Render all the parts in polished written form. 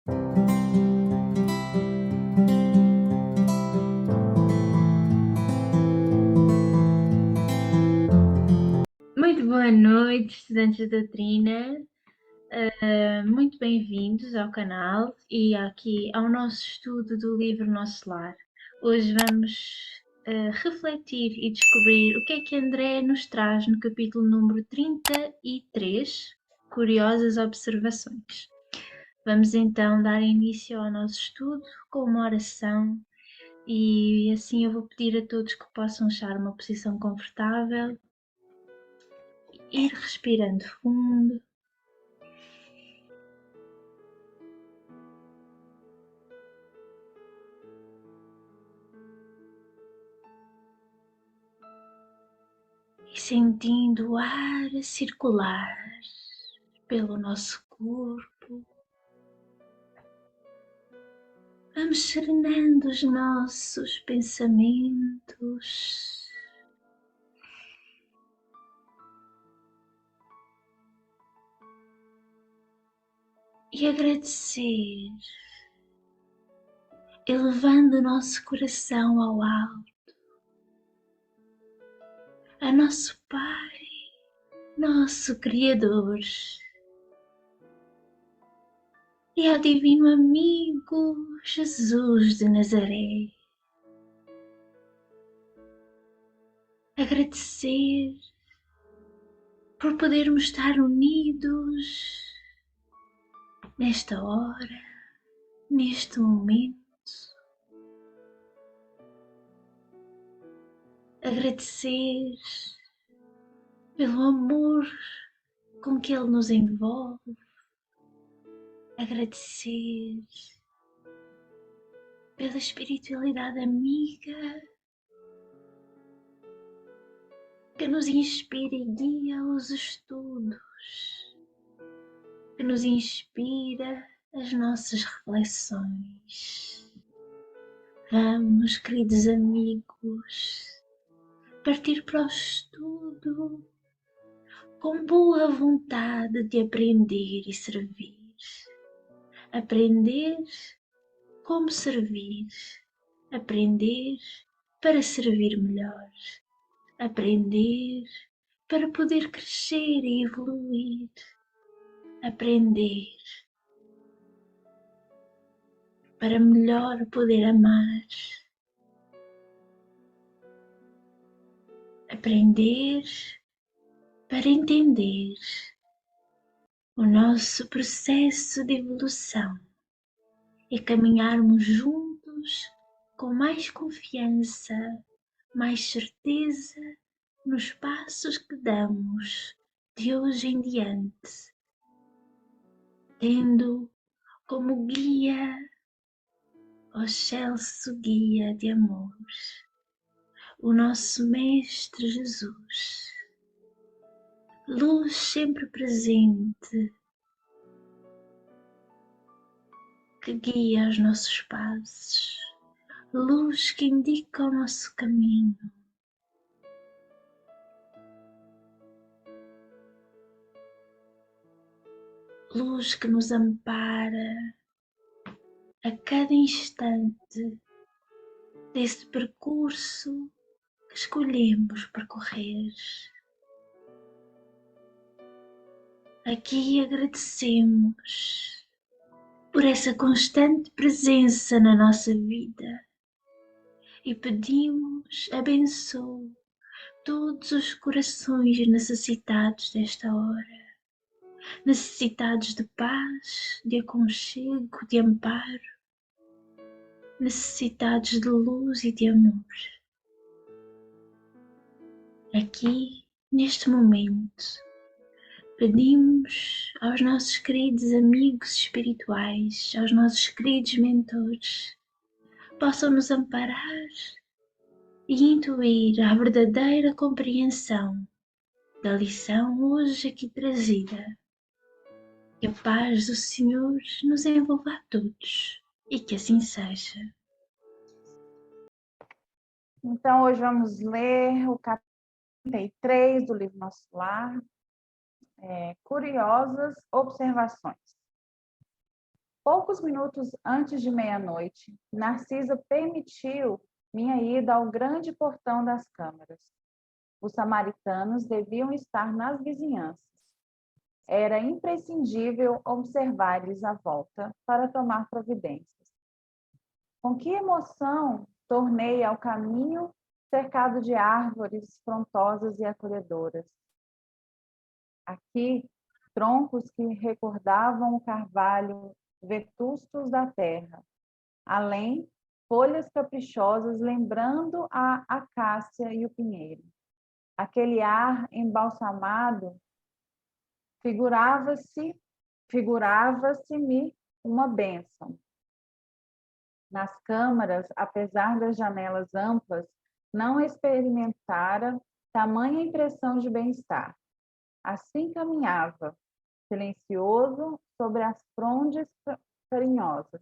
Muito boa noite, estudantes de doutrina. Muito bem-vindos ao canal e aqui ao nosso estudo do livro Nosso Lar. Hoje vamos refletir e descobrir o que André nos traz no capítulo número 33, Curiosas Observações. Vamos então dar início ao nosso estudo com uma oração e assim eu vou pedir a todos que possam achar uma posição confortável, ir respirando fundo. E sentindo o ar a circular pelo nosso corpo, vamos serenando os nossos pensamentos e agradecer, elevando o nosso coração ao alto, a nosso Pai, nosso Criador, e ao Divino Amigo Jesus de Nazaré. Agradecer por podermos estar unidos nesta hora, neste momento. Agradecer pelo amor com que Ele nos envolve. Agradecer pela espiritualidade amiga que nos inspira e guia os estudos, que nos inspira as nossas reflexões. Vamos, queridos amigos, partir para o estudo com boa vontade de aprender e servir. Aprender como servir. Aprender para servir melhor. Aprender para poder crescer e evoluir. Aprender para melhor poder amar. Aprender para entender o nosso processo de evolução e caminharmos juntos com mais confiança, mais certeza nos passos que damos de hoje em diante, tendo como guia o excelso guia de amor, o nosso Mestre Jesus, luz sempre presente, que guia os nossos passos, luz que indica o nosso caminho. Luz que nos ampara a cada instante desse percurso que escolhemos percorrer. Aqui agradecemos por essa constante presença na nossa vida e pedimos, abençoe todos os corações necessitados desta hora, necessitados de paz, de aconchego, de amparo, necessitados de luz e de amor. Aqui, neste momento, pedimos aos nossos queridos amigos espirituais, aos nossos queridos mentores, possam nos amparar e intuir a verdadeira compreensão da lição hoje aqui trazida. Que a paz do Senhor nos envolva a todos e que assim seja. Então, hoje vamos ler o capítulo 33 do livro Nosso Lar, Curiosas Observações. Poucos minutos antes de meia-noite, Narcisa permitiu minha ida ao grande portão das câmaras. Os samaritanos deviam estar nas vizinhanças. Era imprescindível observar-lhes a volta para tomar providências. Com que emoção tornei ao caminho cercado de árvores frondosas e acolhedoras. Aqui, troncos que recordavam o carvalho vetustos da terra. Além, folhas caprichosas lembrando a acácia e o pinheiro. Aquele ar embalsamado figurava-se-me uma bênção. Nas câmaras, apesar das janelas amplas, não experimentara tamanha impressão de bem-estar. Assim caminhava, silencioso, sobre as frondes carinhosas.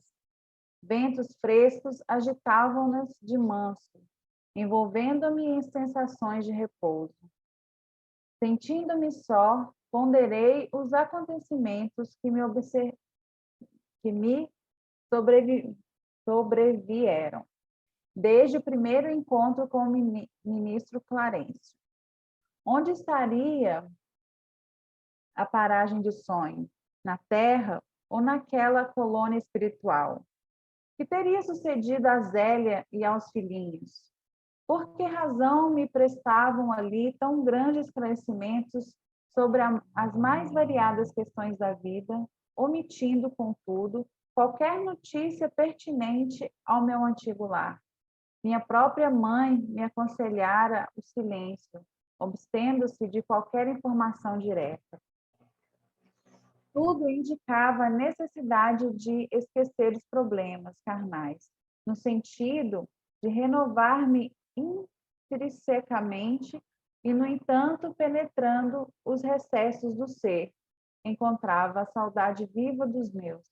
Ventos frescos agitavam-nas de manso, envolvendo-me em sensações de repouso. Sentindo-me só, ponderei os acontecimentos que me sobrevieram, desde o primeiro encontro com o ministro Clarencio. Onde estaria a paragem de sonho? Na terra ou naquela colônia espiritual? Que teria sucedido a Zélia e aos filhinhos? Por que razão me prestavam ali tão grandes esclarecimentos sobre as mais variadas questões da vida, omitindo, contudo, qualquer notícia pertinente ao meu antigo lar? Minha própria mãe me aconselhara o silêncio, abstendo-se de qualquer informação direta. Tudo indicava a necessidade de esquecer os problemas carnais, no sentido de renovar-me intrinsecamente e, no entanto, penetrando os recessos do ser, encontrava a saudade viva dos meus.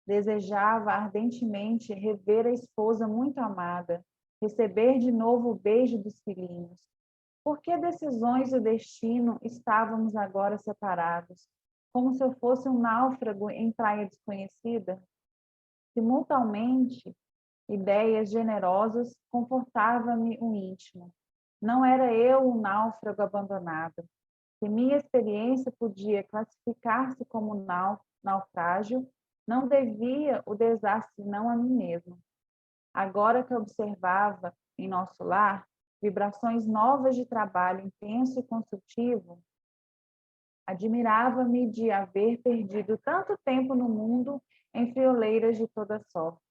Desejava ardentemente rever a esposa muito amada, receber de novo o beijo dos filhinhos. Por que decisões do destino estávamos agora separados, como se eu fosse um náufrago em praia desconhecida? Simultaneamente, ideias generosas confortavam-me o íntimo. Não era eu um náufrago abandonado. Se minha experiência podia classificar-se como naufrágio, não devia o desastre não a mim mesmo. Agora que observava em nosso lar vibrações novas de trabalho intenso e construtivo, admirava-me de haver perdido tanto tempo no mundo em frioleiras de toda sorte.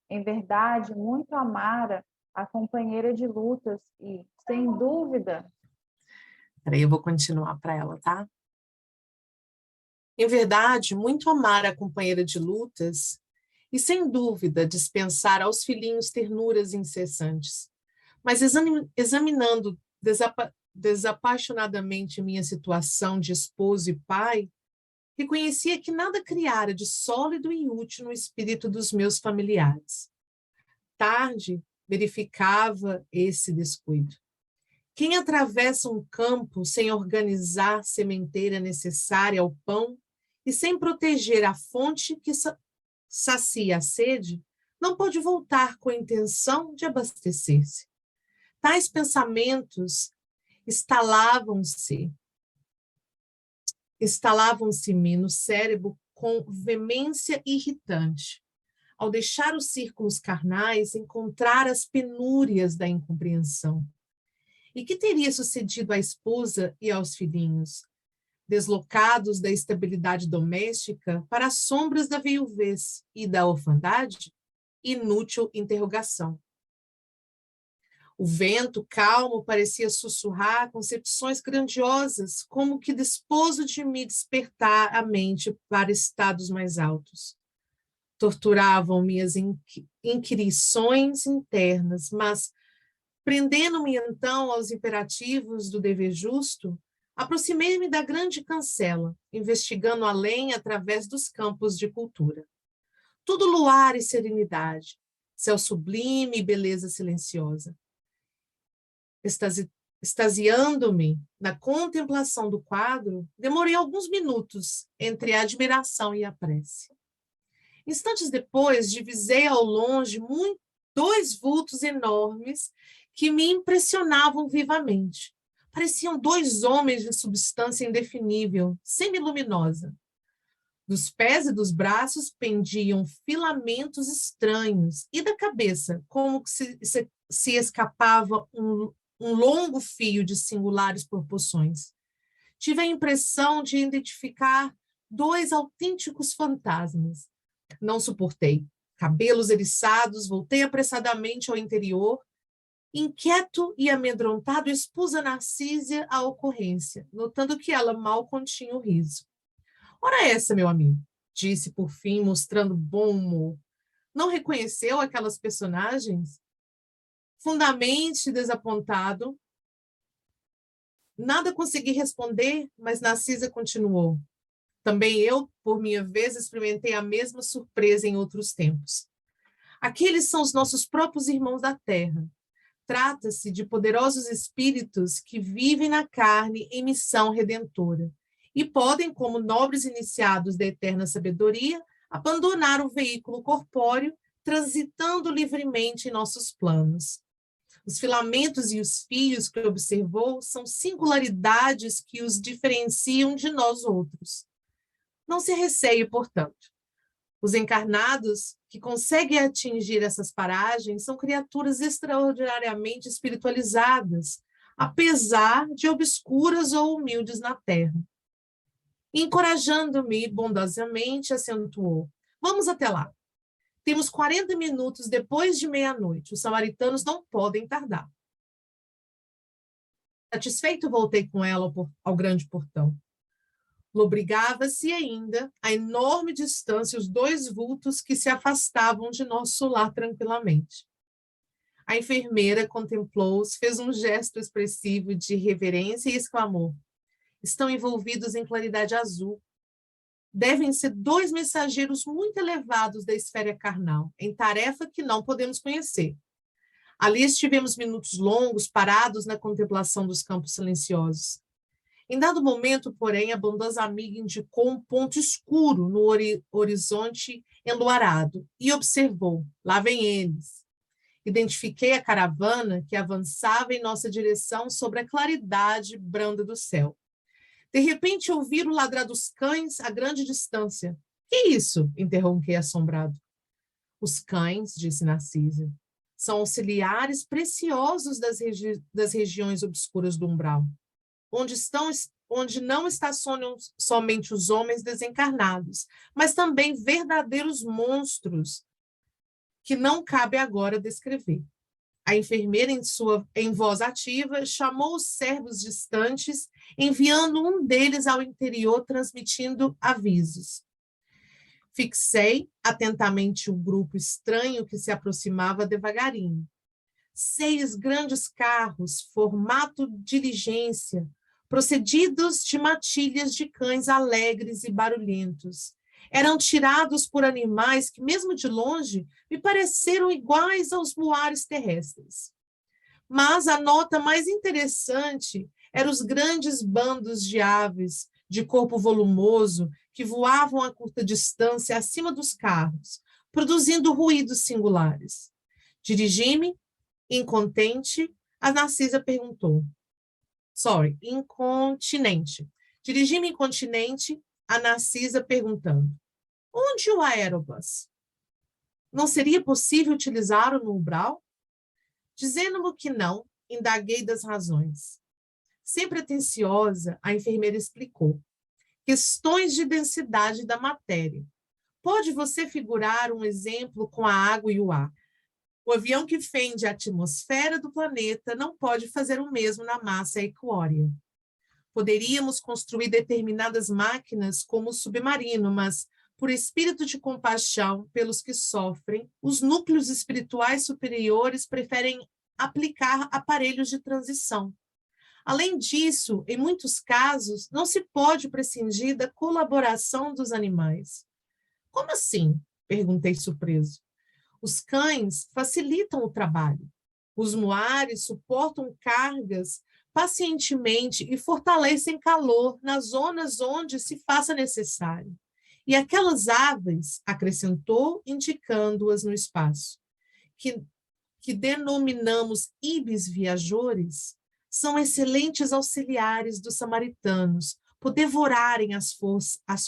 Em verdade, muito amara a companheira de lutas e, sem dúvida... Peraí, eu vou continuar para ela, tá? Em verdade, muito amara a companheira de lutas e, sem dúvida, dispensar aos filhinhos ternuras incessantes. Mas examinando desapaixonadamente minha situação de esposo e pai, reconhecia que nada criara de sólido e útil no espírito dos meus familiares. Tarde, verificava esse descuido. Quem atravessa um campo sem organizar a sementeira necessária ao pão e sem proteger a fonte que sacia a sede, não pode voltar com a intenção de abastecer-se. Tais pensamentos instalavam-se-me no cérebro com veemência irritante. Ao deixar os círculos carnais, encontrar as penúrias da incompreensão. E que teria sucedido à esposa e aos filhinhos, deslocados da estabilidade doméstica para as sombras da viuvez e da orfandade? Inútil interrogação. O vento calmo parecia sussurrar concepções grandiosas, como que disposto de me despertar a mente para estados mais altos. Torturavam minhas inquirições internas, mas, prendendo-me então aos imperativos do dever justo, aproximei-me da grande cancela, investigando além através dos campos de cultura. Tudo luar e serenidade, céu sublime e beleza silenciosa. Extasiando-me na contemplação do quadro, demorei alguns minutos entre a admiração e a prece. Instantes depois, divisei ao longe dois vultos enormes que me impressionavam vivamente. Pareciam dois homens de substância indefinível, semiluminosa. Dos pés e dos braços pendiam filamentos estranhos, e da cabeça, como que se escapava um longo fio de singulares proporções. Tive a impressão de identificar dois autênticos fantasmas. Não suportei. Cabelos eriçados, voltei apressadamente ao interior. Inquieto e amedrontado, expus a Narcísia a ocorrência, notando que ela mal continha o riso. Ora essa, meu amigo, disse por fim, mostrando bom humor. Não reconheceu aquelas personagens? Fundamente desapontado, nada consegui responder, mas Narcisa continuou. Também eu, por minha vez, experimentei a mesma surpresa em outros tempos. Aqueles são os nossos próprios irmãos da terra. Trata-se de poderosos espíritos que vivem na carne em missão redentora e podem, como nobres iniciados da eterna sabedoria, abandonar o veículo corpóreo, transitando livremente em nossos planos. Os filamentos e os fios que observou são singularidades que os diferenciam de nós outros. Não se receie, portanto. Os encarnados que conseguem atingir essas paragens são criaturas extraordinariamente espiritualizadas, apesar de obscuras ou humildes na terra. Encorajando-me bondosamente, acentuou: vamos até lá. Temos 40 minutos depois de meia-noite. Os samaritanos não podem tardar. Satisfeito, voltei com ela ao grande portão. Lobrigava-se ainda a enorme distância os dois vultos que se afastavam de nosso lar tranquilamente. A enfermeira contemplou-os, fez um gesto expressivo de reverência e exclamou: estão envolvidos em claridade azul. Devem ser dois mensageiros muito elevados da esfera carnal, em tarefa que não podemos conhecer. Ali estivemos minutos longos, parados na contemplação dos campos silenciosos. Em dado momento, porém, a bondosa amiga indicou um ponto escuro no horizonte enluarado e observou: lá vêm eles. Identifiquei a caravana que avançava em nossa direção sobre a claridade branda do céu. De repente, ouvi o ladrar dos cães a grande distância. — Que isso? Interrompi assombrado. Os cães, disse Narcisa, são auxiliares preciosos das regiões obscuras do umbral, onde não estacionam somente os homens desencarnados, mas também verdadeiros monstros que não cabe agora descrever. A enfermeira, em voz ativa, chamou os servos distantes, enviando um deles ao interior, transmitindo avisos. Fixei atentamente o grupo estranho que se aproximava devagarinho. 6 grandes carros, formato diligência, procedidos de matilhas de cães alegres e barulhentos. Eram tirados por animais que, mesmo de longe, me pareceram iguais aos muares terrestres. Mas a nota mais interessante eram os grandes bandos de aves de corpo volumoso que voavam a curta distância acima dos carros, produzindo ruídos singulares. Dirigi-me, incontente, a Narcisa perguntou. Incontinente. Dirigi-me incontinente, a Narcisa perguntando: onde o aerobus? Não seria possível utilizá-lo no umbral? Dizendo-me que não, indaguei das razões. Sempre atenciosa, a enfermeira explicou: questões de densidade da matéria. Pode você figurar um exemplo com a água e o ar? O avião que fende a atmosfera do planeta não pode fazer o mesmo na massa equórea. Poderíamos construir determinadas máquinas como o submarino, mas, por espírito de compaixão pelos que sofrem, os núcleos espirituais superiores preferem aplicar aparelhos de transição. Além disso, em muitos casos, não se pode prescindir da colaboração dos animais. Como assim? Perguntei surpreso. Os cães facilitam o trabalho. Os muares suportam cargas pacientemente e fortalecem calor nas zonas onde se faça necessário. E aquelas aves, acrescentou, indicando-as no espaço, que denominamos ibis viajores, são excelentes auxiliares dos samaritanos, por devorarem as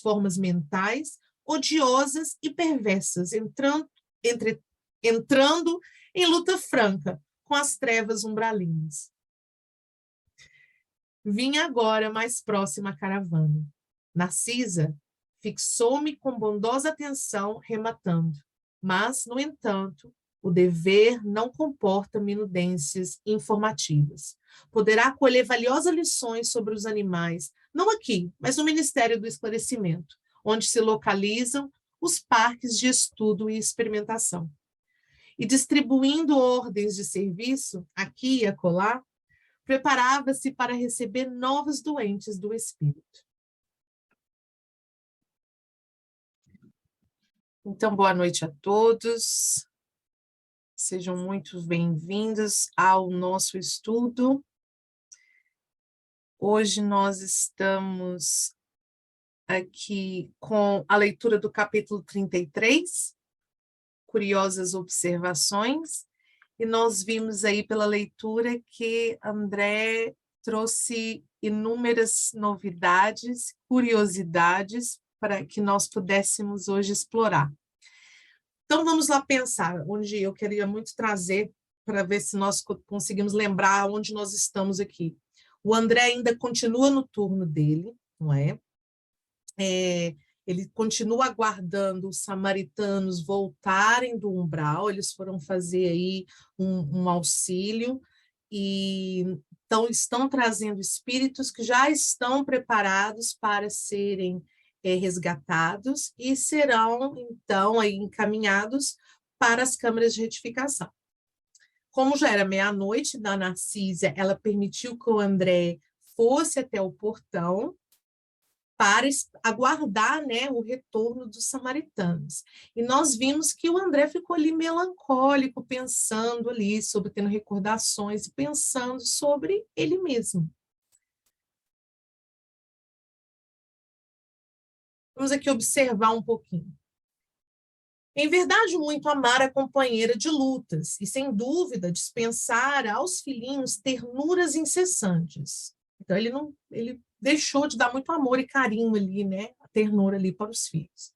formas mentais, odiosas e perversas, entrando em luta franca com as trevas umbralinas. Vinha agora mais próxima a caravana. Narcisa fixou-me com bondosa atenção, rematando. Mas, no entanto, o dever não comporta minudências informativas. Poderá colher valiosas lições sobre os animais, não aqui, mas no Ministério do Esclarecimento, onde se localizam os parques de estudo e experimentação. E distribuindo ordens de serviço, aqui e acolá, preparava-se para receber novos doentes do espírito. Então, boa noite a todos. Sejam muito bem-vindos ao nosso estudo. Hoje nós estamos aqui com a leitura do capítulo 33, Curiosas Observações, e nós vimos aí pela leitura que André trouxe inúmeras novidades, curiosidades, para que nós pudéssemos hoje explorar. Então, vamos lá pensar, onde eu queria muito trazer, para ver se nós conseguimos lembrar onde nós estamos aqui. O André ainda continua no turno dele, não é? Ele continua aguardando os samaritanos voltarem do umbral, eles foram fazer aí um auxílio, e então estão trazendo espíritos que já estão preparados para serem resgatados e serão, então, aí encaminhados para as câmaras de retificação. Como já era meia-noite da Narcisa, ela permitiu que o André fosse até o portão para aguardar, né, o retorno dos samaritanos. E nós vimos que o André ficou ali melancólico, pensando ali, tendo recordações, pensando sobre ele mesmo. Vamos aqui observar um pouquinho. Em verdade, muito amar a companheira de lutas, e sem dúvida dispensar aos filhinhos ternuras incessantes. Então, ele deixou de dar muito amor e carinho ali, né? A ternura ali para os filhos.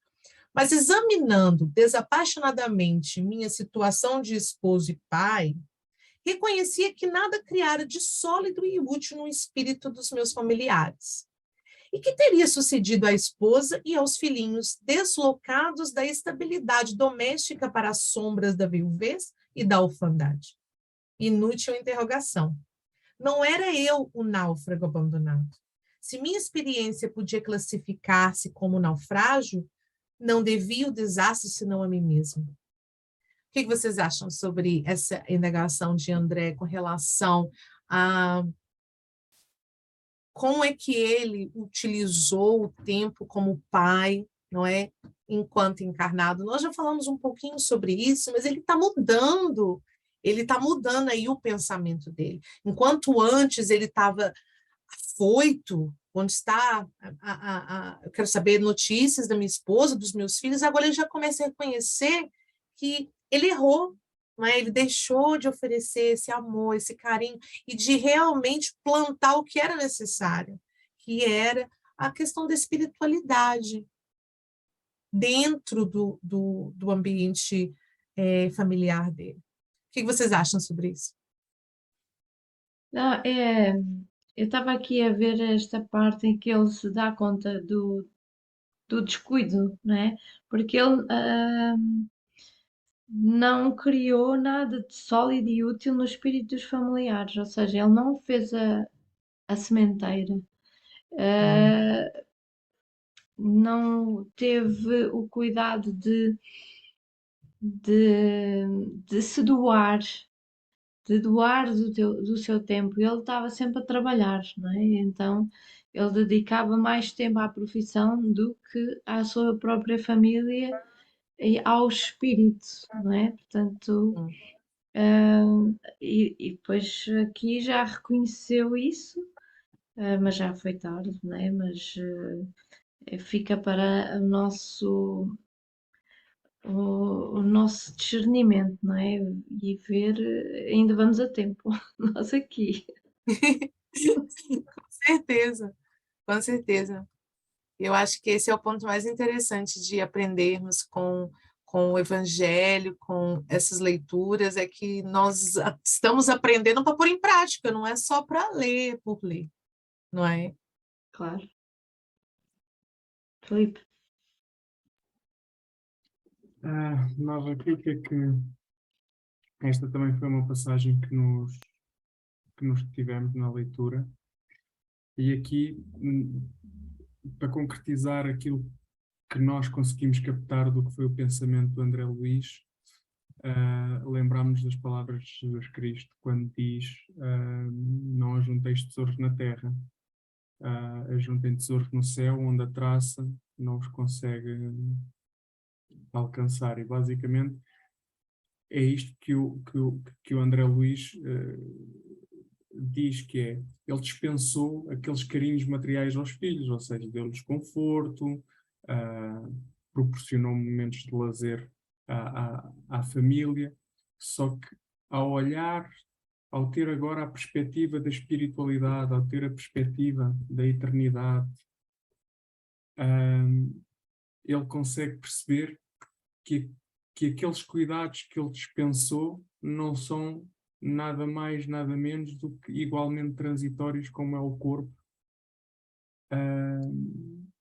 Mas examinando desapaixonadamente minha situação de esposo e pai, reconhecia que nada criara de sólido e útil no espírito dos meus familiares. E que teria sucedido à esposa e aos filhinhos deslocados da estabilidade doméstica para as sombras da viuvez e da orfandade? Inútil interrogação. Não era eu o náufrago abandonado. Se minha experiência podia classificar-se como naufrágio, não devia o desastre senão a mim mesmo. O que vocês acham sobre essa indagação de André com relação a como é que ele utilizou o tempo como pai, não é? Enquanto encarnado? Nós já falamos um pouquinho sobre isso, mas ele está mudando aí o pensamento dele. Enquanto antes ele estava afoito, onde está, eu quero saber notícias da minha esposa, dos meus filhos, agora ele já começa a reconhecer que ele errou, não é? Ele deixou de oferecer esse amor, esse carinho, e de realmente plantar o que era necessário, que era a questão da espiritualidade dentro do ambiente familiar dele. O que vocês acham sobre isso? Não, eu estava aqui a ver esta parte em que ele se dá conta do descuido, não é? Porque ele não criou nada de sólido e útil no espírito dos familiares, ou seja, ele não fez a sementeira, não teve o cuidado de se doar, do seu tempo. Ele estava sempre a trabalhar, não é? Então ele dedicava mais tempo à profissão do que à sua própria família e ao espírito, não é? Portanto, e depois aqui já reconheceu isso, mas já foi tarde, não é? Mas fica para o nosso discernimento, não é? E ver, ainda vamos a tempo, nós aqui. Com certeza, com certeza. Eu acho que esse é o ponto mais interessante de aprendermos com o Evangelho, com essas leituras, é que nós estamos aprendendo para pôr em prática, não é só para ler por ler, não é? Claro. Filipe. Nós aqui, o que é que... Esta também foi uma passagem que nos tivemos na leitura. E aqui, para concretizar aquilo que nós conseguimos captar do que foi o pensamento do André Luiz, lembramos das palavras de Jesus Cristo quando diz: não ajunteis tesouros na terra, ajuntem tesouros no céu, onde a traça não os consegue alcançar. E basicamente é isto que o André Luiz diz, que é: ele dispensou aqueles carinhos materiais aos filhos, ou seja, deu-lhes conforto, proporcionou momentos de lazer à família, só que ao olhar, ao ter agora a perspectiva da espiritualidade, ao ter a perspectiva da eternidade, ele consegue perceber que aqueles cuidados que ele dispensou não são nada mais, nada menos do que igualmente transitórios como é o corpo,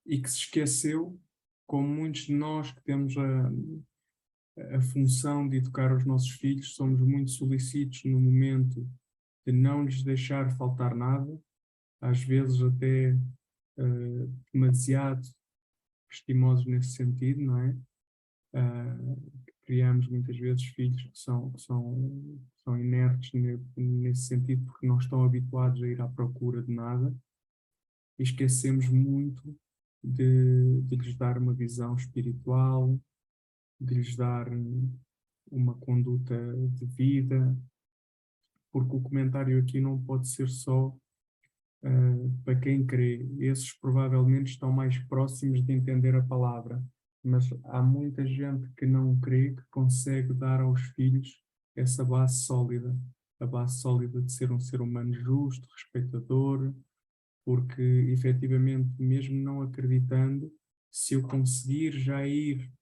e que se esqueceu, como muitos de nós que temos a função de educar os nossos filhos, somos muito solícitos no momento de não lhes deixar faltar nada, às vezes até demasiado estimosos nesse sentido, não é? Criamos muitas vezes filhos que são inertes nesse sentido, porque não estão habituados a ir à procura de nada, e esquecemos muito de lhes dar uma visão espiritual, de lhes dar uma conduta de vida, porque o comentário aqui não pode ser só para quem crê. Esses provavelmente estão mais próximos de entender a palavra, mas há muita gente que não crê, que consegue dar aos filhos essa base sólida, a base sólida de ser um ser humano justo, respeitador, porque efetivamente, mesmo não acreditando, se eu conseguir já ir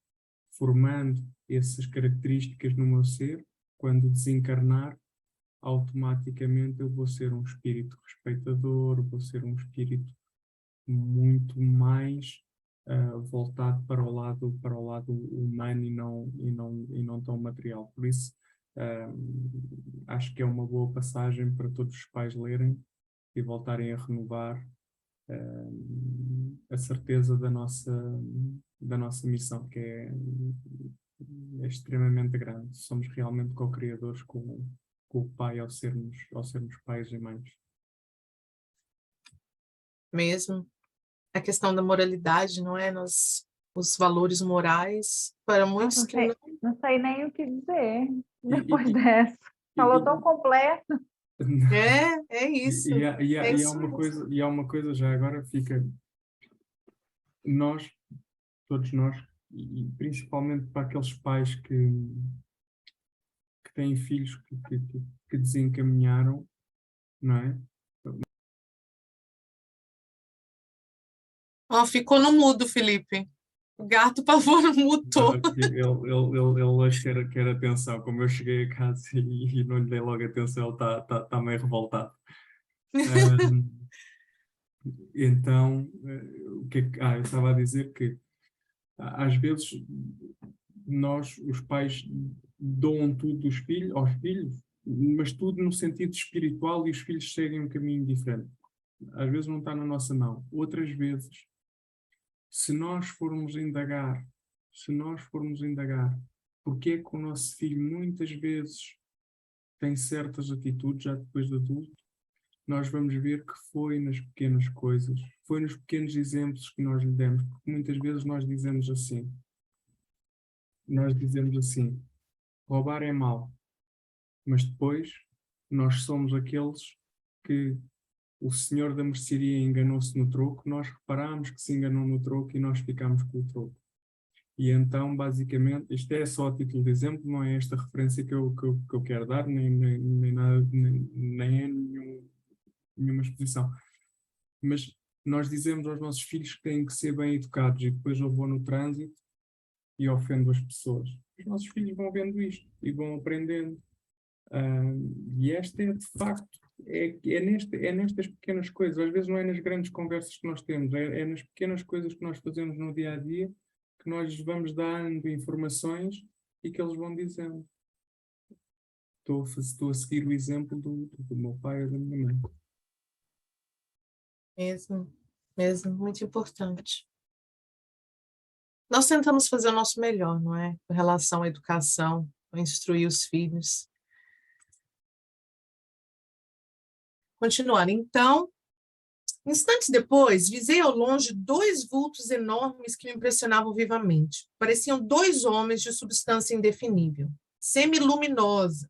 formando essas características no meu ser, quando desencarnar, automaticamente eu vou ser um espírito respeitador, vou ser um espírito muito mais voltado para o lado humano e não tão material. Por isso, acho que é uma boa passagem para todos os pais lerem e voltarem a renovar a certeza da nossa missão, que é extremamente grande. Somos realmente co-criadores com o Pai ao sermos pais e mães. Mesmo. A questão da moralidade, não é? Os valores morais, para muitos Nossa, que não... não sei nem o que dizer depois E- dessa. e- Falou e- tão completo. É isso. É E há isso uma mesmo. coisa, já agora fica, nós, todos nós, e principalmente para aqueles pais que têm filhos que desencaminharam, não é? Ó, ficou no mudo, Felipe. O gato pavor mutou. Ele hoje quer atenção. Como eu cheguei a casa e não lhe dei logo atenção, ele está meio revoltado. Ahm, então, o que é que... eu estava a dizer que às vezes nós, os pais, doam tudo aos filhos, mas tudo no sentido espiritual, e os filhos seguem um caminho diferente. Às vezes não está na nossa mão. Outras vezes, se nós formos indagar, porque é que o nosso filho muitas vezes tem certas atitudes já depois de adulto, nós vamos ver que foi nas pequenas coisas, foi nos pequenos exemplos que nós lhe demos, porque muitas vezes nós dizemos assim, roubar é mau, mas depois nós somos aqueles que o senhor da mercearia enganou-se no troco, nós reparámos que se enganou no troco e nós ficámos com o troco. E então, basicamente, isto é só a título de exemplo, não é esta referência que eu quero dar, nem nada, nem é nenhuma exposição. Mas nós dizemos aos nossos filhos que têm que ser bem educados e depois eu vou no trânsito e ofendo as pessoas. Os nossos filhos vão vendo isto e vão aprendendo. E esta é, de facto, é nestas pequenas coisas. Às vezes não é nas grandes conversas que nós temos, é nas pequenas coisas que nós fazemos no dia a dia que nós lhes vamos dando informações e que eles vão dizendo. Estou a seguir o exemplo do meu pai ou da minha mãe. Mesmo, muito importante. Nós tentamos fazer o nosso melhor, não é? Com relação à educação, a instruir os filhos. Continuando, então, instantes depois, visei ao longe 2 vultos enormes que me impressionavam vivamente. Pareciam 2 homens de substância indefinível, semiluminosa.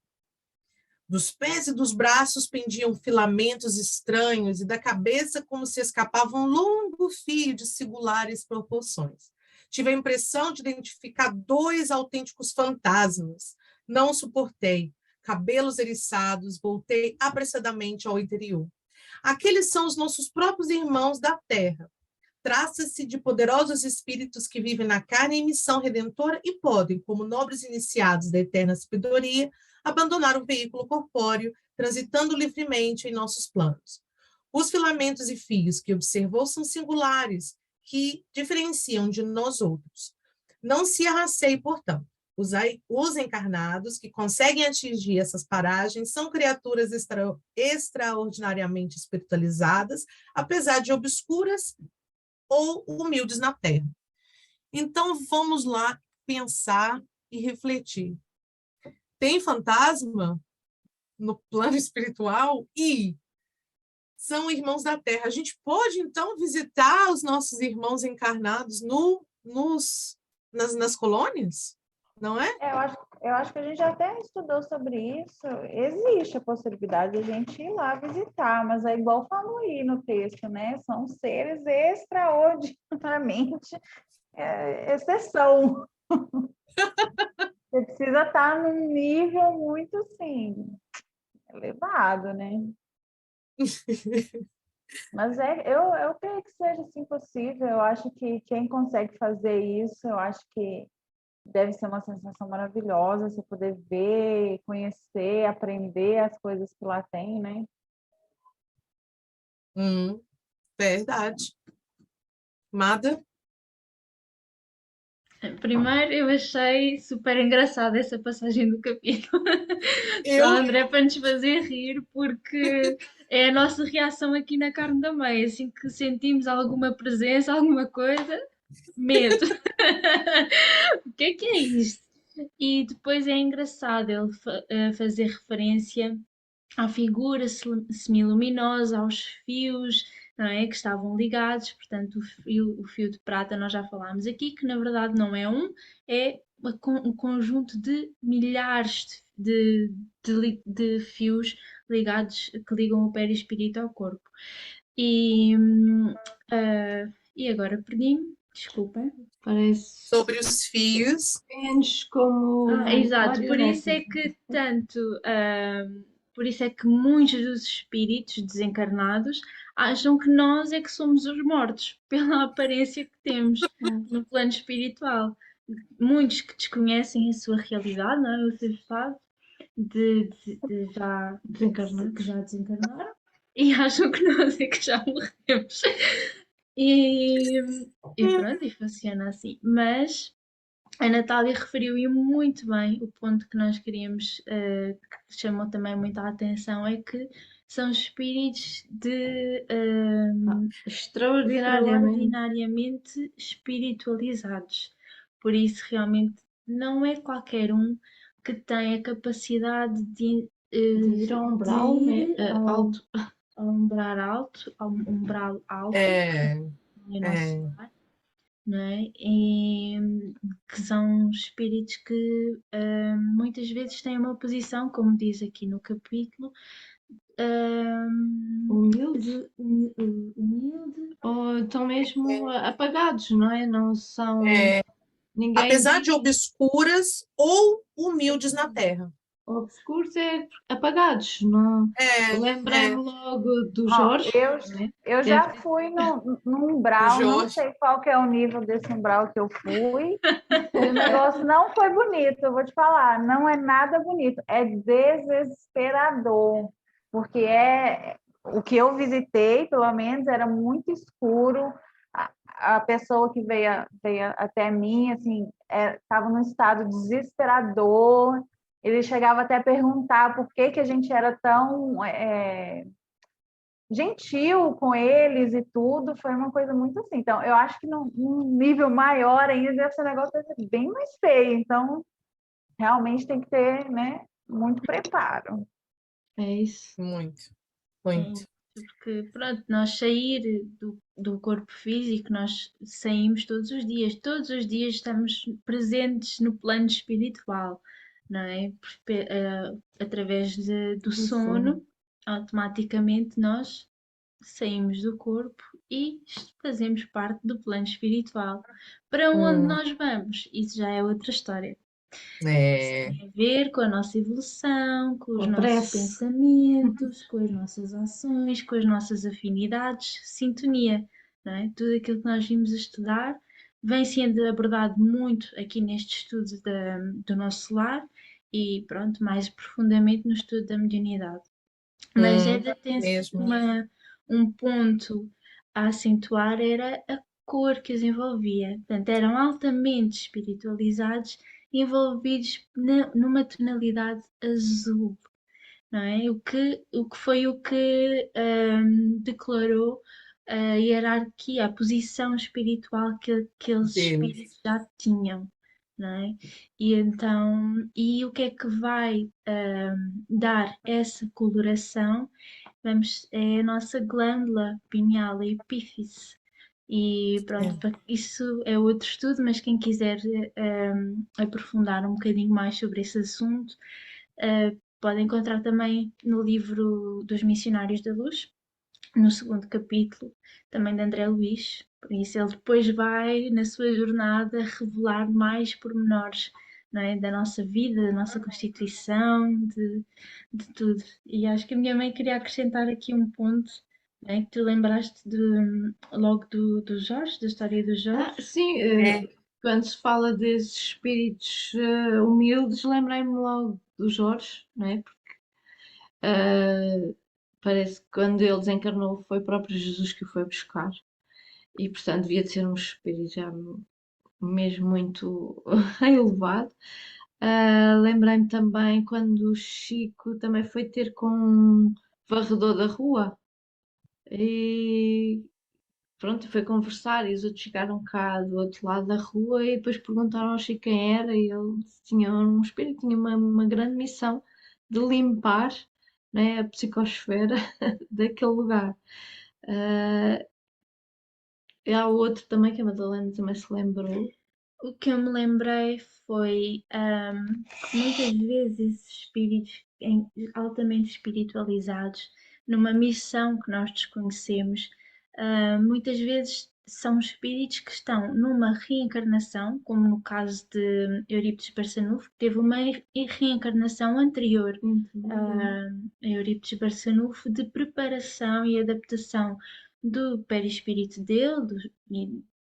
Dos pés e dos braços pendiam filamentos estranhos e da cabeça como se escapava um longo fio de singulares proporções. Tive a impressão de identificar 2 autênticos fantasmas. Não o suportei. Cabelos eriçados, voltei apressadamente ao interior. Aqueles são os nossos próprios irmãos da terra. Trata-se de poderosos espíritos que vivem na carne em missão redentora e podem, como nobres iniciados da eterna sabedoria, abandonar um veículo corpóreo, transitando livremente em nossos planos. Os filamentos e fios que observou são singulares, que diferenciam de nós outros. Não se arraceie, portanto. Os encarnados que conseguem atingir essas paragens são criaturas extraordinariamente espiritualizadas, apesar de obscuras ou humildes na Terra. Então, vamos lá pensar e refletir. Tem fantasma no plano espiritual e são irmãos da Terra. A gente pode, então, visitar os nossos irmãos encarnados nas colônias? Não é? Eu acho que a gente até estudou sobre isso. Existe a possibilidade de a gente ir lá visitar, mas é igual falou aí no texto, né? São seres extraordinariamente exceção. Você precisa estar num nível muito, assim, elevado, né? Mas eu creio que seja assim possível. Eu acho que quem consegue fazer isso, eu acho que deve ser uma sensação maravilhosa, você poder ver, conhecer, aprender as coisas que lá tem, né? Verdade. Mada? Primeiro, eu achei super engraçada essa passagem do capítulo. Só Eu? André para nos fazer rir, porque é a nossa reação aqui na carne da mãe. Assim que sentimos alguma presença, alguma coisa, medo. O que é isto? E depois é engraçado ele fazer referência à figura semiluminosa, aos fios, não é, que estavam ligados, portanto o fio de prata nós já falámos aqui, que na verdade não é é um conjunto de milhares de fios ligados, que ligam o perispírito ao corpo. E, e agora perdi-me, desculpem, parece... Sobre os fios. Menos como Exato, por vários isso é que por isso é que muitos dos espíritos desencarnados acham que nós é que somos os mortos, pela aparência que temos no plano espiritual. Muitos que desconhecem a sua realidade, não é? O seu estado de já desencarnar, que já desencarnaram, e acham que nós é que já morremos. E, e pronto, e funciona assim. Mas a Natália referiu e muito bem o ponto que nós queríamos, que chamou também muita atenção, é que são espíritos extraordinariamente espiritualizados. Por isso, realmente, não é qualquer um que tem a capacidade de ir ao umbral, né? ao umbral alto, É, no nosso lar, não é? E que são espíritos que muitas vezes têm uma posição, como diz aqui no capítulo, Humilde? humilde. Ou estão mesmo apagados, não é? Não são ninguém Apesar de diz obscuras ou humildes na terra. obscuros é apagados, não? Lembrei-me É. logo do Ó, Jorge, não é? eu Deve já ter fui no O umbral, não Jorge. sei qual que é o nível desse umbral que eu fui, e o negócio não foi bonito, eu vou te falar, não é nada bonito, é desesperador, porque o que eu visitei, pelo menos, era muito escuro. A pessoa que veio até mim, assim, estava num estado desesperador. Ele chegava até a perguntar por que a gente era tão gentil com eles e tudo, foi uma coisa muito assim. Então, eu acho que num nível maior ainda, esse negócio vai ser bem mais feio. Então, realmente tem que ter, né, muito preparo. é isso. Muito, Sim, muito. porque pronto, nós sair do corpo físico, nós saímos todos os dias estamos presentes no plano espiritual, não é? Através do Do sono. sono, automaticamente nós saímos do corpo e fazemos parte do plano espiritual. Para onde Hum, nós vamos? Isso já é outra história. Isso é, tem a ver com a nossa evolução, com os Com a nossos prece. pensamentos, com as nossas ações, com as nossas afinidades, sintonia, não é? Tudo aquilo que nós vimos a estudar vem sendo abordado muito aqui neste estudo do nosso lar e, pronto, mais profundamente no estudo da mediunidade. Mas hum, era mesmo. um ponto a acentuar era a cor que os envolvia. Portanto, eram altamente espiritualizados, envolvidos numa tonalidade azul, não é? O que foi o que declarou a hierarquia, a posição espiritual que aqueles Deles. espíritos já tinham, não é? E então, e o que é que vai dar essa coloração? É a nossa glândula pineal, a epífise. E pronto, É. isso é outro estudo, mas quem quiser aprofundar um bocadinho mais sobre esse assunto, pode encontrar também no livro dos Missionários da Luz, no segundo capítulo, também de André Luiz. Por isso, ele depois vai, na sua jornada, revelar mais pormenores, não é? Da nossa vida, da nossa constituição, de tudo. E acho que a minha mãe queria acrescentar aqui um ponto, não é? Que tu lembraste logo do Jorge, da história do Jorge. Sim, É. quando se fala desses espíritos humildes, lembrei-me logo do Jorge, não é? Porque parece que quando ele desencarnou foi o próprio Jesus que o foi buscar. E portanto devia de ser um espírito já mesmo muito elevado. Lembrei-me também quando o Chico também foi ter com um varredor da rua e pronto, foi conversar e os outros chegaram cá do outro lado da rua e depois perguntaram ao Chico quem era e ele tinha um espírito, tinha uma grande missão de limpar, né, a psicosfera daquele lugar. Ah, e há outro também que a Madalena também se lembrou. O que eu me lembrei foi que muitas vezes esses espíritos altamente espiritualizados, numa missão que nós desconhecemos, muitas vezes são espíritos que estão numa reencarnação, como no caso de Eurípides Barçanufo, que teve uma reencarnação anterior a Eurípides Barçanufo de preparação e adaptação do perispírito dele,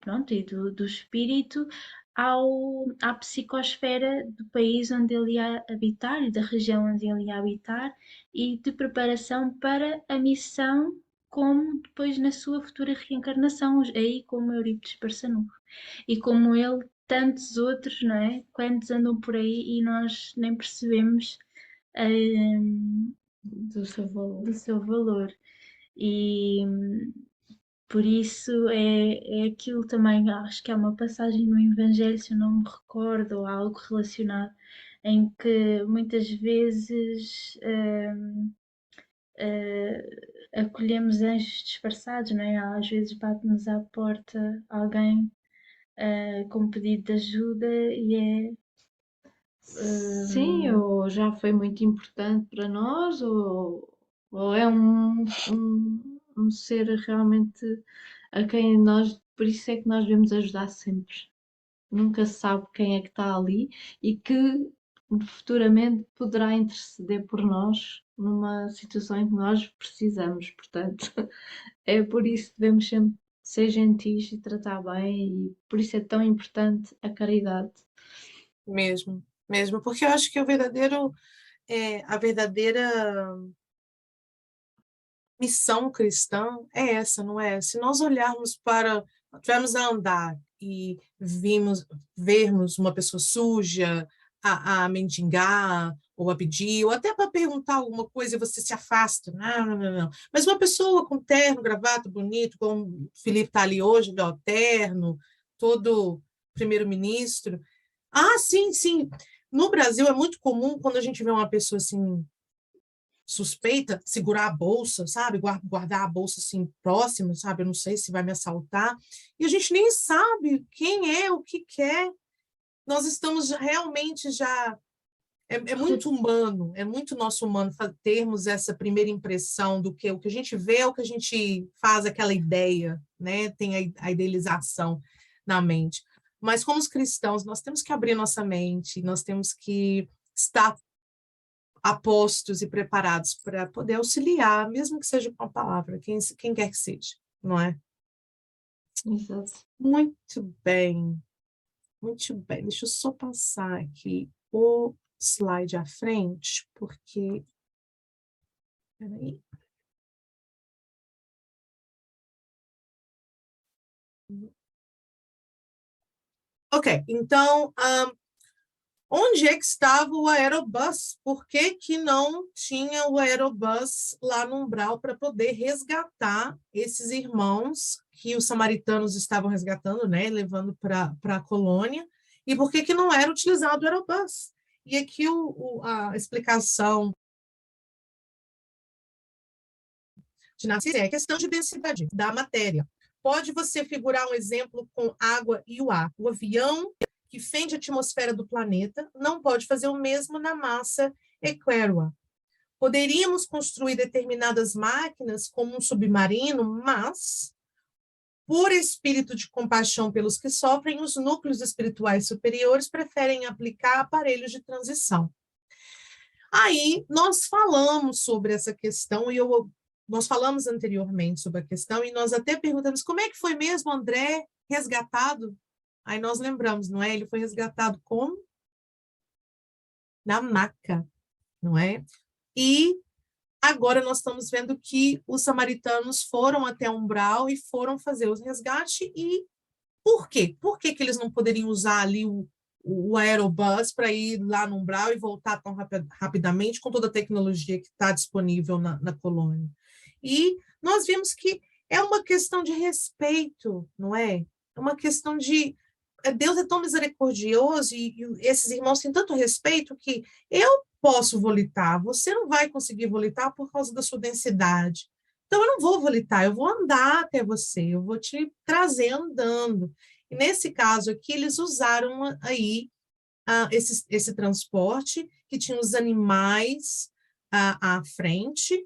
pronto, e do espírito à psicosfera do país onde ele ia habitar e da região onde ele ia habitar e de preparação para a missão como depois na sua futura reencarnação, aí como Eurípides Barçanufo. E como ele, tantos outros, não é? Quantos andam por aí e nós nem percebemos Do seu valor. do seu valor. E por isso é aquilo também, acho que há uma passagem no Evangelho, se eu não me recordo, ou algo relacionado, em que muitas vezes acolhemos anjos disfarçados, não é? Às vezes bate-nos à porta alguém com pedido de ajuda e Sim, ou já foi muito importante para nós, ou Ou é um ser realmente a quem nós, por isso é que nós devemos ajudar sempre. Nunca se sabe quem é que está ali e que futuramente poderá interceder por nós numa situação em que nós precisamos. Portanto, é por isso que devemos sempre ser gentis e tratar bem, e por isso é tão importante a caridade. Mesmo, mesmo, porque eu acho que a verdadeira missão cristã é essa, não é? Se nós olharmos para, tivermos a andar e vermos uma pessoa suja, a mendigar, ou a pedir, ou até para perguntar alguma coisa e você se afasta. Não, não, não, não. Mas uma pessoa com terno, gravata, bonito, como o Felipe está ali hoje, ó, terno, todo primeiro-ministro. Ah, sim, sim. No Brasil é muito comum quando a gente vê uma pessoa assim suspeita, segurar a bolsa, sabe? Guardar a bolsa assim próxima, sabe? Eu não sei se vai me assaltar. E a gente nem sabe quem é, o que quer. Nós estamos realmente já é muito humano, é muito nosso humano termos essa primeira impressão do que o que a gente vê é o que a gente faz aquela ideia, né? Tem a idealização na mente. Mas como os cristãos, nós temos que abrir nossa mente, nós temos que estar apostos e preparados para poder auxiliar, mesmo que seja com a palavra, quem quer que seja, não é? Exato. Muito bem, muito bem. Deixa eu só passar aqui o slide à frente, porque... Peraí. Ok, então, onde é que estava o aerobus? Por que que não tinha o aerobus lá no umbral para poder resgatar esses irmãos que os samaritanos estavam resgatando, né, levando para a colônia? E por que que não era utilizado o aerobus? E aqui a explicação de Narciso é a questão de densidade da matéria. Pode você figurar um exemplo com água e o ar. O avião que fende a atmosfera do planeta não pode fazer o mesmo na massa equerua. Poderíamos construir determinadas máquinas como um submarino, mas, por espírito de compaixão pelos que sofrem, os núcleos espirituais superiores preferem aplicar aparelhos de transição. Aí, nós falamos sobre essa questão, nós falamos anteriormente sobre a questão, e nós até perguntamos como é que foi mesmo André resgatado. Aí nós lembramos, não é? Ele foi resgatado como? Na maca, não é? E agora nós estamos vendo que os samaritanos foram até Umbral e foram fazer os resgates. E por quê? Por que que eles não poderiam usar ali o aerobus para ir lá no Umbral e voltar tão rapidamente com toda a tecnologia que está disponível na colônia? E nós vimos que é uma questão de respeito, não é? É uma questão de... Deus é tão misericordioso e esses irmãos têm tanto respeito que eu posso volitar, você não vai conseguir volitar por causa da sua densidade. Então, eu não vou volitar, eu vou andar até você, eu vou te trazer andando. E nesse caso aqui, eles usaram aí esse transporte, que tinha os animais à frente.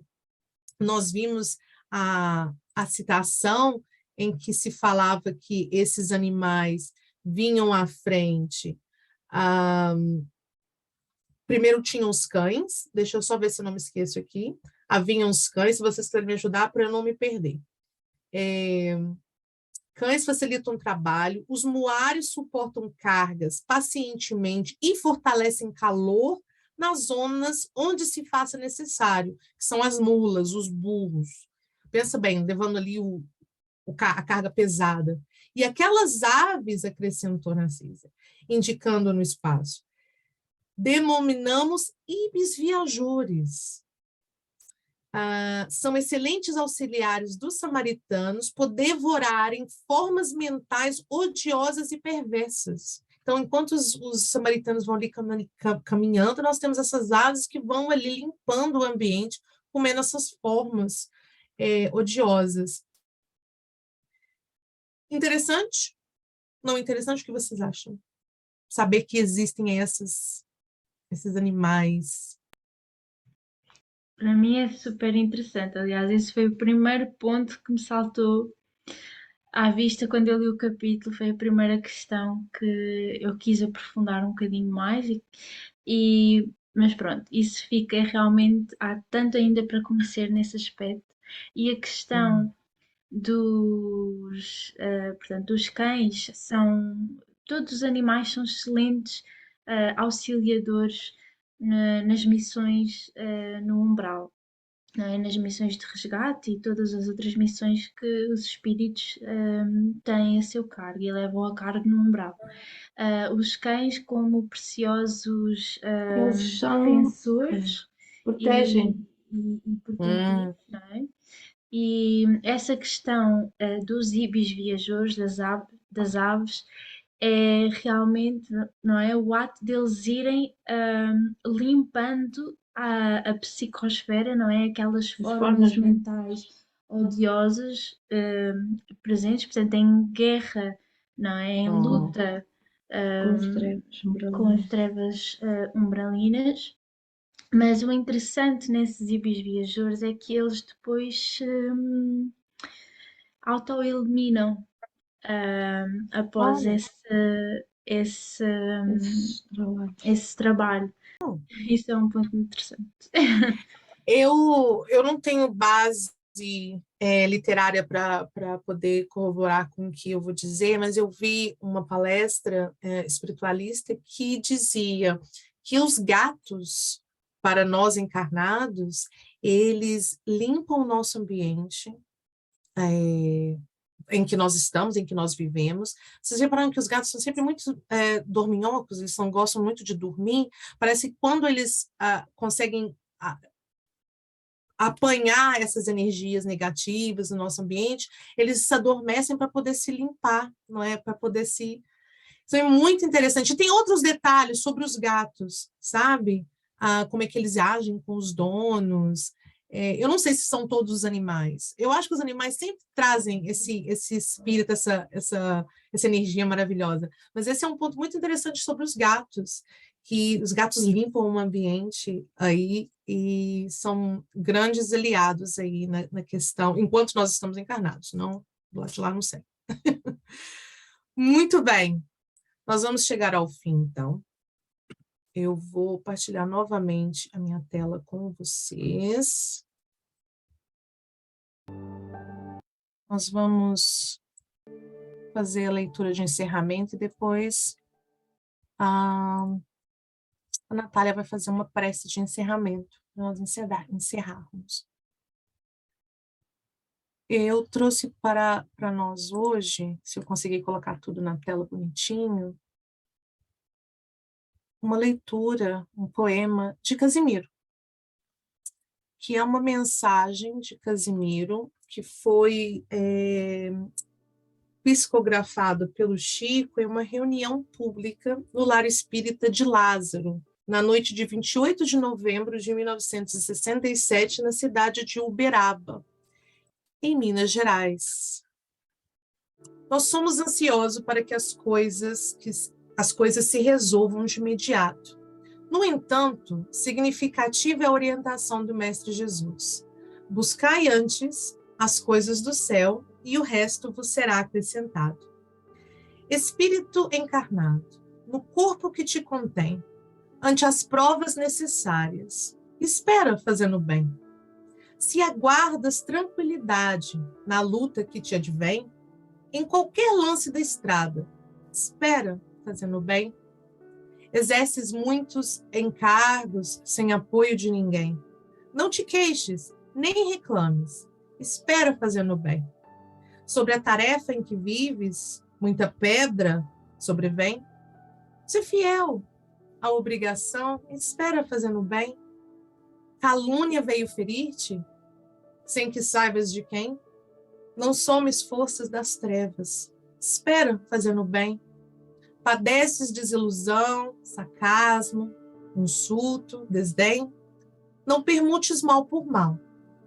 Nós vimos a citação em que se falava que esses animais vinham à frente. Primeiro tinham os cães, deixa eu só ver se eu não me esqueço aqui. Haviam os cães, se vocês querem me ajudar para eu não me perder. Cães facilitam o trabalho, os muares suportam cargas pacientemente e fortalecem calor nas zonas onde se faça necessário, que são as mulas, os burros. Pensa bem, levando ali a carga pesada. E aquelas aves, acrescentou Narcisa, indicando no espaço, denominamos ibis viajores. São excelentes auxiliares dos samaritanos por devorarem formas mentais odiosas e perversas. Então, enquanto os samaritanos vão ali caminhando, nós temos essas aves que vão ali limpando o ambiente, comendo essas formas odiosas. Interessante? Não interessante? O que vocês acham? Saber que existem esses animais. para mim é super interessante. Aliás, esse foi o primeiro ponto que me saltou à vista quando eu li o capítulo. Foi a primeira questão que eu quis aprofundar um bocadinho mais. Mas pronto, isso fica realmente. Há tanto ainda para conhecer nesse aspecto. E a questão portanto, dos cães são. Todos os animais são excelentes auxiliadores nas missões no umbral, não é? Nas missões de resgate e todas as outras missões que os espíritos têm a seu cargo e levam a cargo no umbral. Os cães, como preciosos Eles são. defensores Protegem. e protetores, não é? E essa questão dos ibis viajores, das aves, é realmente, não é, o ato deles irem limpando a psicosfera, não é? Aquelas As formas formas mentais odiosas presentes, portanto, em guerra, não é? Em luta com as trevas com as umbralinas. trevas umbralinas. Mas o interessante nesses ibis viajores é que eles depois auto-eliminam após Olha, esse, Esse trabalho. esse trabalho. Isso é um ponto muito interessante. Eu não tenho base literária para poder corroborar com o que eu vou dizer, mas eu vi uma palestra espiritualista que dizia que os gatos, para nós encarnados, eles limpam o nosso ambiente em que nós estamos, em que nós vivemos. Vocês repararam que os gatos são sempre muito dorminhocos, eles gostam muito de dormir. Parece que quando eles conseguem apanhar essas energias negativas no nosso ambiente, eles se adormecem para poder se limpar, não é? Para poder se... Isso é muito interessante. E tem outros detalhes sobre os gatos, sabe? Como é que eles agem com os donos. Eu não sei se são todos os animais. Eu acho que os animais sempre trazem esse espírito, essa energia maravilhosa. Mas esse é um ponto muito interessante sobre os gatos, que os gatos limpam o ambiente aí e são grandes aliados aí na questão, enquanto nós estamos encarnados, não do lado de lá não sei. Muito bem, nós vamos chegar ao fim, então. Eu vou partilhar novamente a minha tela com vocês. Nós vamos fazer a leitura de encerramento e depois a Natália vai fazer uma prece de encerramento, para nós encerrarmos. Eu trouxe para nós hoje, se eu conseguir colocar tudo na tela bonitinho, uma leitura, um poema de Casimiro, que é uma mensagem de Casimiro que foi psicografado pelo Chico em uma reunião pública no Lar Espírita de Lázaro, na noite de 28 de novembro de 1967, na cidade de Uberaba, em Minas Gerais. Nós somos ansiosos para que as coisas se resolvam de imediato. No entanto, significativa é a orientação do Mestre Jesus. Buscai antes as coisas do céu e o resto vos será acrescentado. Espírito encarnado, no corpo que te contém, ante as provas necessárias, espera fazendo bem. Se aguardas tranquilidade na luta que te advém, em qualquer lance da estrada, espera fazendo bem. Exerces muitos encargos sem apoio de ninguém. Não te queixes, nem reclames, espera fazendo bem. Sobre a tarefa em que vives, muita pedra sobrevém. Se fiel à obrigação, espera fazendo bem. Calúnia veio ferir-te, sem que saibas de quem. Não somes forças das trevas, espera fazendo bem. Padeces desilusão, sarcasmo, insulto, desdém. Não permutes mal por mal,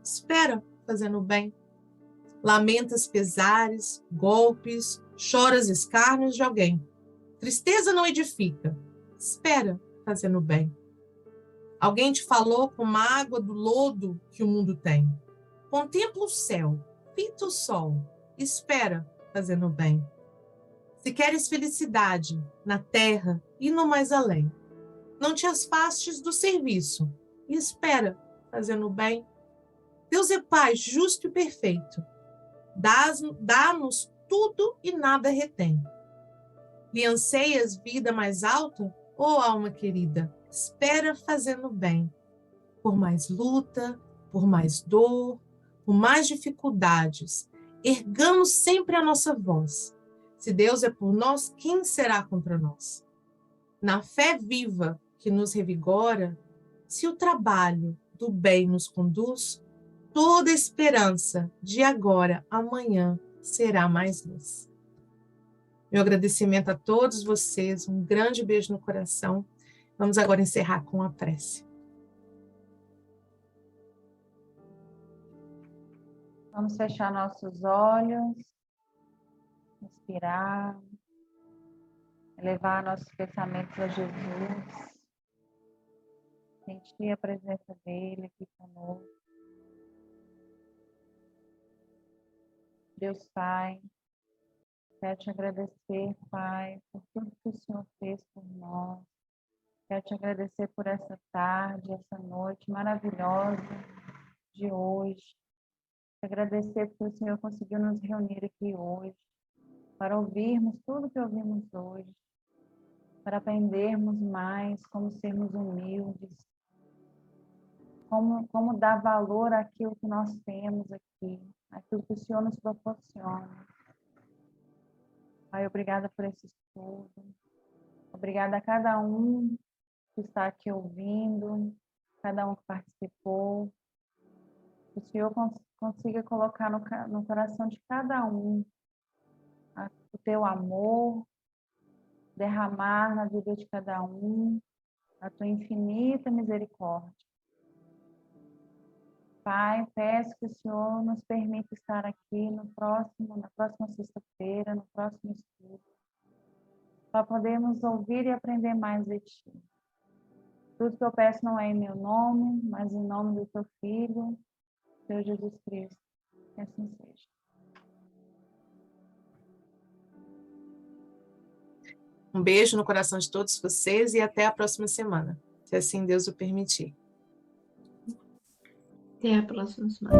espera fazendo bem. Lamentas pesares, golpes, choras escárnios de alguém. Tristeza não edifica, espera fazendo bem. Alguém te falou como a água do lodo que o mundo tem. Contempla o céu, fita o sol, espera fazendo bem. Se queres felicidade na terra e no mais além, não te afastes do serviço e espera fazendo bem. Deus é Pai justo e perfeito. Dá-nos tudo e nada retém. Lhe anseias vida mais alta? Ó alma querida, espera fazendo bem. Por mais luta, por mais dor, por mais dificuldades, ergamos sempre a nossa voz. Se Deus é por nós, quem será contra nós? Na fé viva que nos revigora, se o trabalho do bem nos conduz, toda esperança de agora amanhã será mais luz. Meu agradecimento a todos vocês, um grande beijo no coração. Vamos agora encerrar com a prece. Vamos fechar nossos olhos, respirar, elevar nossos pensamentos a Jesus, sentir a presença dele aqui conosco. Deus Pai, quero te agradecer, Pai, por tudo que o Senhor fez por nós. Quero te agradecer por essa tarde, essa noite maravilhosa de hoje. Agradecer porque o Senhor conseguiu nos reunir aqui hoje, para ouvirmos tudo que ouvimos hoje, para aprendermos mais como sermos humildes, como dar valor àquilo que nós temos aqui, àquilo que o Senhor nos proporciona. Pai, obrigada por esse estudo. Obrigada a cada um que está aqui ouvindo, cada um que participou. Que o Senhor consiga colocar no coração de cada um o teu amor, derramar na vida de cada um a tua infinita misericórdia. Pai, peço que o Senhor nos permita estar aqui na próxima sexta-feira, no próximo estudo, para podermos ouvir e aprender mais de Ti. Tudo que eu peço não é em meu nome, mas em nome do Teu Filho, Senhor Jesus Cristo. Que assim seja. Um beijo no coração de todos vocês e até a próxima semana, se assim Deus o permitir. Até a próxima semana.